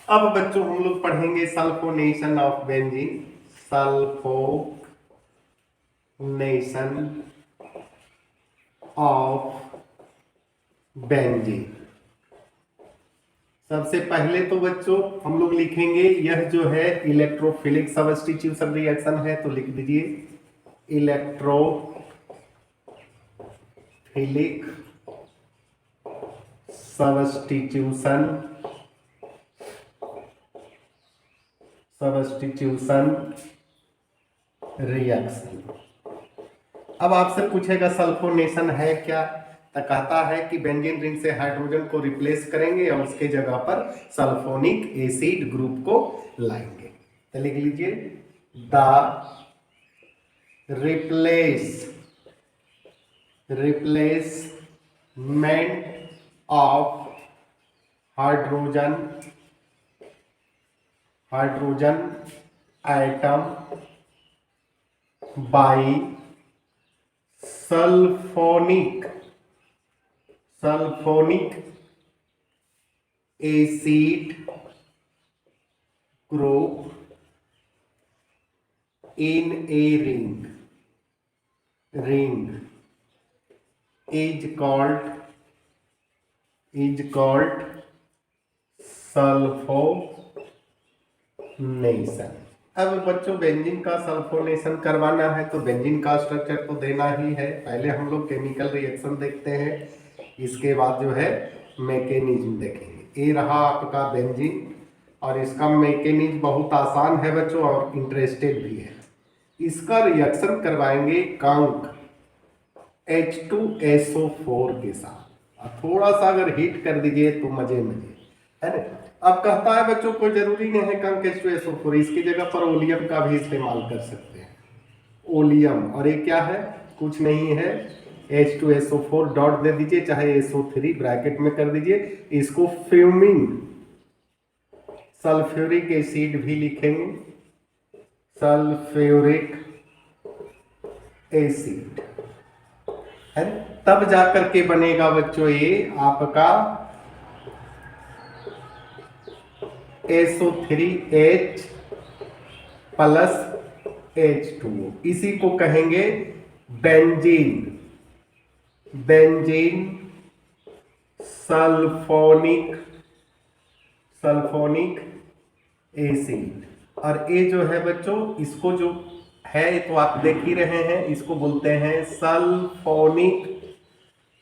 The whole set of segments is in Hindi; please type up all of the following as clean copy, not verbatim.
अब बच्चों हम लोग पढ़ेंगे sulphonation of benzene. Sulphonation of benzene. सबसे पहले तो बच्चों हम लोग लिखेंगे, यह जो है इलेक्ट्रोफिलिक सब्स्टिट्यूशन रिएक्शन है, तो लिख दीजिए इलेक्ट्रोफिलिक सब्स्टिट्यूशन रिएक्शन। अब आपसे पूछेगा सल्फोनेशन है क्या, तो कहता है कि बेंजीन रिंग से हाइड्रोजन को रिप्लेस करेंगे और उसके जगह पर सल्फोनिक एसिड ग्रुप को लाएंगे। तो लिख लीजिए the replacement of hydrogen atom by sulphonic acid group in a ring is called sulphonation. अब बच्चों बेंजीन का सल्फोनेशन करवाना है तो बेंजीन का स्ट्रक्चर तो देना ही है। पहले हम लोग केमिकल रिएक्शन देखते हैं, इसके बाद जो है मैकेनिज्म देखेंगे। ये रहा आपका बेंजीन और इसका मैकेनिज्म बहुत आसान है बच्चों और इंटरेस्टेड भी है। इसका रिएक्शन करवाएंगे कंक H2SO4 के साथ। थोड़ा सा अगर हीट कर दीजिए तो मजे है ना। अब कहता है बच्चों कोई जरूरी नहीं है कंक H2SO4, इसकी जगह पर ओलियम का भी इस्तेमाल कर सकते हैं। ओलियम, और ये क्या है, कुछ नहीं है, H2SO4 डॉट दे दीजिए, चाहे SO3 ब्रैकेट में कर दीजिए। इसको फ्यूमिंग सल्फ्यूरिक एसिड भी लिखेंगे, सल्फ्यूरिक एसिड है, तब जाकर के बनेगा बच्चों ये आपका SO3H प्लस H2O। इसी को कहेंगे बेंजीन सल्फोनिक एसिड। और ये जो है बच्चों, इसको जो है तो आप देख ही रहे हैं, इसको बोलते हैं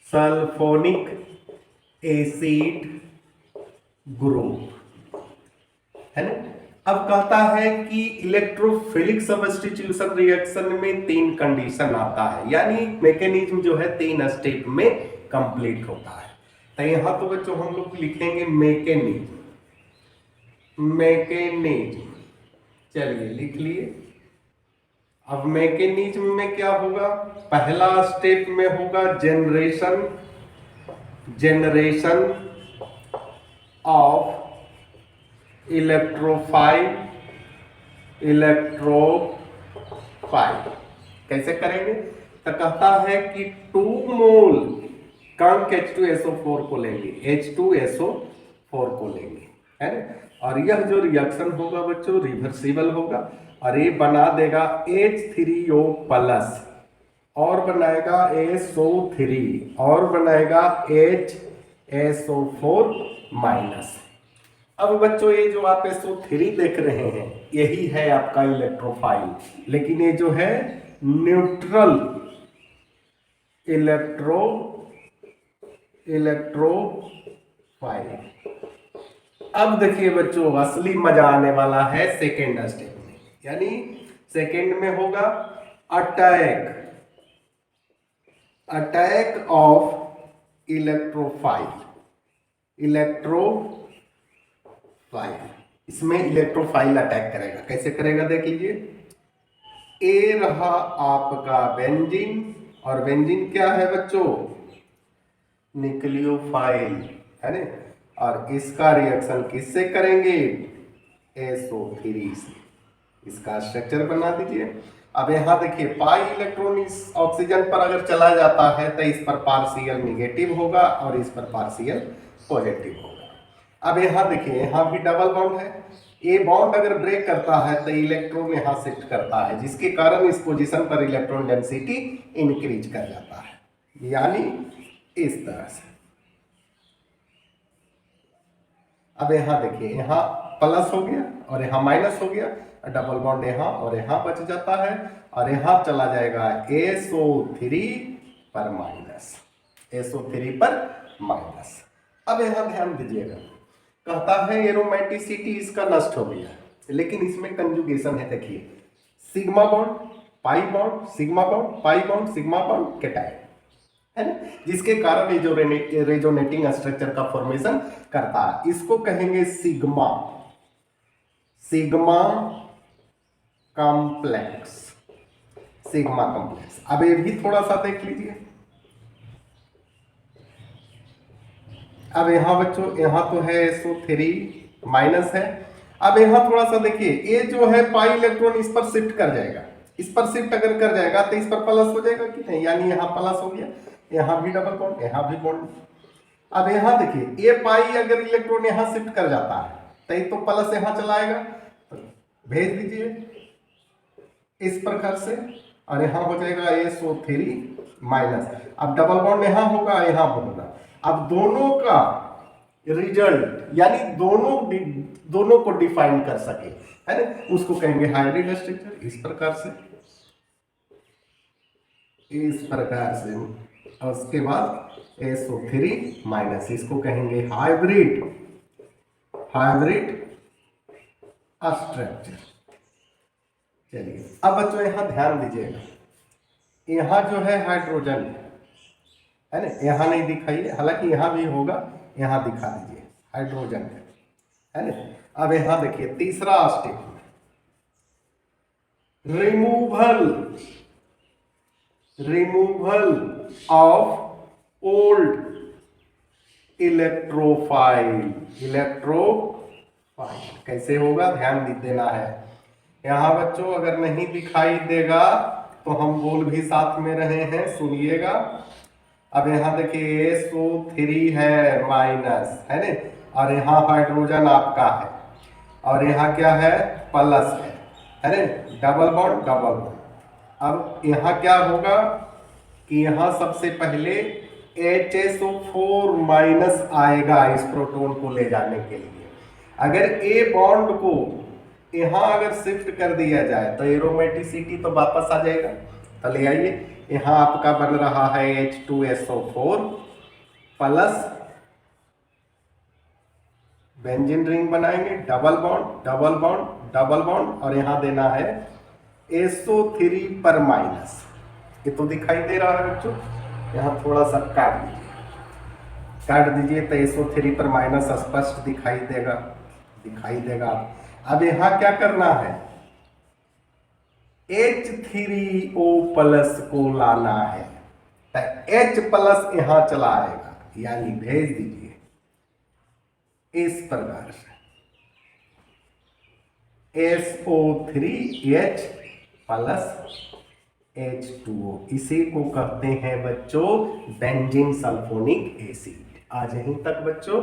सल्फोनिक एसिड ग्रुप है ना। अब कहता है कि इलेक्ट्रोफिलिक सब्स्टिट्यूशन रिएक्शन में 3 कंडीशन आता है, यानी मैकेनिज्म जो है 3 स्टेप में कंप्लीट होता है। तो यहां तो बच्चों हम लोग लिखेंगे मैकेनिज्म, चलिए लिख लिए। अब मैकेनिज्म में क्या होगा, पहला स्टेप में होगा जनरेशन ऑफ इलेक्ट्रोफाइल। कैसे करेंगे, तो कहता है कि 2 मोल कंक H2SO4 को लेंगे, H2SO4 को लेंगे है ना। और यह जो रिएक्शन होगा बच्चों रिवर्सिबल होगा और ये बना देगा H3O प्लस और बनाएगा SO3 और बनाएगा HSO4 माइनस। अब बच्चों ये जो आप SO3 देख रहे हैं यही है आपका इलेक्ट्रोफाइल, लेकिन ये जो है न्यूट्रल इलेक्ट्रोफाइल। अब देखिए बच्चों असली मजा आने वाला है सेकेंड स्टेप में, यानी सेकेंड में होगा अटैक ऑफ इलेक्ट्रोफाइल। इसमें इलेक्ट्रोफाइल अटैक करेगा, कैसे करेगा देख लीजिए। ए रहा आपका बेंजीन, और बेंजीन क्या है बच्चों, न्यूक्लियोफाइल है ना। और इसका रिएक्शन किससे करेंगे, SO3 से। इसका स्ट्रक्चर बना दीजिए। अब यहां देखिए पाई इलेक्ट्रॉन इस ऑक्सीजन पर अगर चला जाता है तो इस पर पार्शियल निगेटिव होगा और इस पर पार्शियल पॉजिटिव होगा। अब यहाँ देखिए, यहाँ भी डबल बॉन्ड है, ये बॉन्ड अगर ब्रेक करता है तो इलेक्ट्रॉन यहाँ शिफ्ट करता है, जिसके कारण इस पोजीशन पर इलेक्ट्रॉन डेंसिटी इंक्रीज कर जाता है, यानी इस तरह से। अब यहाँ देखिए, यहाँ प्लस हो गया और यहाँ माइनस हो गया, डबल बॉन्ड यहाँ और यहाँ बच जाता है, और यहाँ चला जाएगा SO3 पर माइनस, SO3 पर माइनस। अब यहाँ ध्यान दीजिएगा, कहता है एरोमेटिसिटी इसका नष्ट हो गया, लेकिन इसमें कंजुगेशन है, देखिए sigma bond pi bond, sigma bond pi bond, sigma bond cation, है ना, जिसके कारण ये जो रेजोनेटिंग स्ट्रक्चर का फॉर्मेशन करता है, इसको कहेंगे sigma, sigma complex, sigma complex. अब ये भी थोड़ा सा देख लीजिए। अब यहाँ बच्चों, यहाँ तो है SO3 माइनस है। अब यहाँ थोड़ा सा देखिए, ये जो है पाई इलेक्ट्रॉन इस पर शिफ्ट कर जाएगा, इस पर शिफ्ट अगर कर जाएगा तो इस पर प्लस हो जाएगा कि नहीं, यानी यहाँ प्लस हो गया, यहाँ भी डबल बॉन्ड, यहाँ भी बॉन्ड। अब यहाँ देखिए, ये पाई अगर इलेक्ट्रॉन यहाँ शिफ्ट कर जाता है तो ये तो प्लस यहाँ चलाएगा, तो भेज दीजिए इस प्रकार से, और यहाँ हो जाएगा SO3 माइनस। अब डबल बॉन्ड यहाँ होगा, यहाँ होगा। अब दोनों का रिजल्ट, यानी दोनों को डिफाइन कर सके, है ना, उसको कहेंगे हाइब्रिड स्ट्रक्चर, इस प्रकार से, इस प्रकार से। और उसके बाद SO3 माइनस, इसको कहेंगे हाइब्रिड स्ट्रक्चर। चलिए अब बच्चों यहाँ ध्यान दीजिएगा, यहाँ जो है हाइड्रोजन है ना, यहाँ नहीं दिखाइए, हालांकि यहाँ भी होगा, यहाँ दिखा दीजिए हाइड्रोजन है ना। अब यहाँ देखिए तीसरा step, removal of old electrophile. कैसे होगा, ध्यान देना है। यहाँ बच्चों अगर नहीं दिखाई देगा तो हम बोल भी साथ में रहे हैं, सुनिएगा। अब यहाँ देखिए SO3 है माइनस, है ना, और यहाँ हाइड्रोजन आपका है, और यहाँ क्या है, प्लस है ना, डबल बॉन्ड डबल बॉन्ड। अब यहाँ क्या होगा कि यहाँ सबसे पहले HSO4 माइनस आएगा इस प्रोटॉन को ले जाने के लिए। अगर A बॉन्ड को यहाँ अगर शिफ्ट कर दिया जाए तो एरोमेटिसिटी तो वापस आ जाएगा, तो ले आइए, यहाँ आपका बन रहा है H2SO4 प्लस, बेंजीन रिंग बनाएंगे, double bond double bond double bond, और यहाँ देना है SO3 पर माइनस। ये तो दिखाई दे रहा है बच्चों, यहाँ थोड़ा सा काट दीजिए तो SO3 पर माइनस स्पष्ट दिखाई देगा। अब यहाँ क्या करना है, H3O प्लस को लाना है, तो H प्लस यहाँ चला आएगा, यानी भेज दीजिए इस प्रकार से SO3H प्लस H2O, इसी को कहते हैं बच्चों बेंजीन सल्फोनिक एसिड। आज यहीं तक बच्चों।